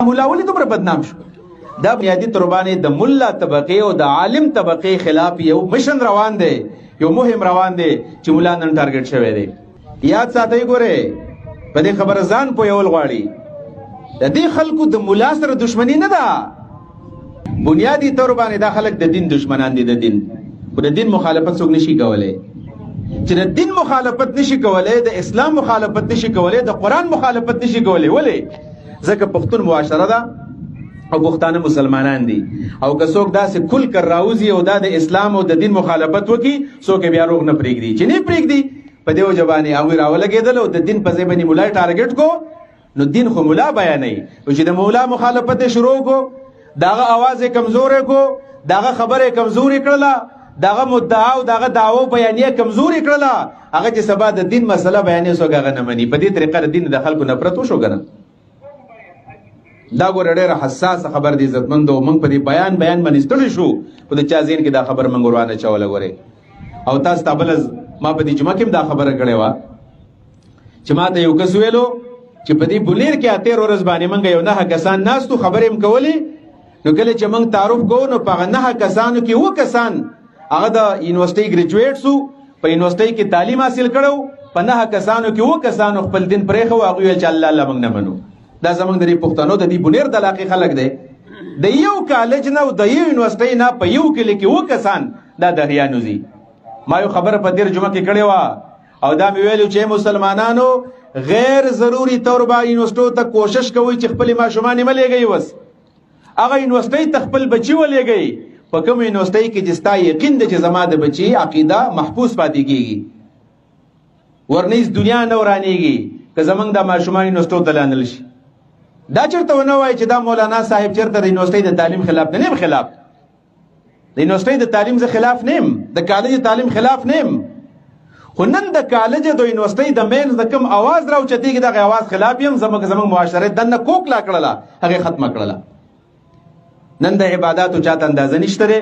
مولا ولې دومره بدنام شو؟ دا بنیادي تور باندې د ملا طبقې او د عالم طبقې خلاف یو مشن روان دی، یو مهم روان دی چې مولا نن ټارګټ شوی دی. یاد ساتئ، ګوره په دې خبره ځان پوهول غواړي د دې خلکو د مولا سره دشمنی نه ده. بنیادي تور باندې دا خلک د دین دشمنان دي. د دین خو د دین مخالفت څوک نشي کولی. چې د دین مخالفت نشي کولی، د اسلام مخالفت نشي کولی، د قرآن مخالفت نشي کولی. ولې؟ ځکه پښتون معاشره ده او پښتانه مسلمانان دي، او که څوک داسې کل کر راوځي او دا د اسلام او د دین مخالفت وکړي، څوک بیا روغ نه پرېږدي. چې نه پرېږدي په دې وجه باندې هغوی راولګېدل او د دین په ځای باندې مولا ټارګټ کو. نو دین خو مولا بیانوي، چې د مولا مخالفت شروع کو، داغه आवाज کمزورې کو، داغه خبره کمزوري کړله، داغه مدعا او داغه دعوه بیانیه کمزوري کړله، هغه چې سبا د دین مسله بیانې څوک هغه نه مني. په دې طریقه د دین د خلکو نفرت وشو ګنه. دا ګوره ډېره حساسه خبر دی عزتمندو. موږ په دې بیان باندې ستړي شو، خو د چا ذهن کې دا خبر موږ ورانه چوله. ګورې او تاسو ته بله ما په دې جمعه کې دا خبره کړې وه چې ما ته یو کس ویلو چې په دې بولیر کې اتېر ورځ باندې موږ یو 9 کسان ناستو، خبرې م کولې. نو کله چې موږ تعارف کوو نو په هغه 9 کسانو کې 7 کسان هغه د یونیورسټۍ ګریجویټ سو، په یونیورسټۍ کې تعلیم حاصل کړو. په 9 کسانو کې 7 کسانو خپل دین پرېښه او هغوی ویل چې الله الله موږ نه منو. دا زمونږ د دې پښتنو د دې بونیر د علاقې خلک دی. د یو کالج نه او د یو یونیورسټۍ نه په یو کلي کې 7 کسان دا دهریانو ځي. ما یو خبره په تېر جمعه کې کړې وه او دا مې ویلو چې مسلمانانو غیر ضروري طور باندې یونیورسټیو ته کوشش کوئ چې خپلې ماشومان یې مه لېږئ. اوس هغه یونیورسټۍ ته خپل بچي ولېږئ په کوم یونیورسټۍ کې چې ستا یقین دی چې زما د بچي عقیده محفوظ پاتې کېږي، ورنیز دنیا نه ورانېږي که زمونږ دا ماشومان یونیورسټیو ته لانل شي. دا چېرته ونه وایي چې دا مولانا صاحب چېرته د یونیورسټۍ د تعلیم خلاف نه یم. خلاف د یونیورسټۍ د تعلیم زه خلاف نه یم، د کالج تعلیم خلاف نه یم، خو نن د کالج د یونیورسټۍ د مینځ د کوم اواز راوچتېږي دغه اواز خلاف یم. زموږ معاشره دننه کوکلا کړله، هغې ختمه کړله. نن د عباداتو چاته اندازه نشته دی.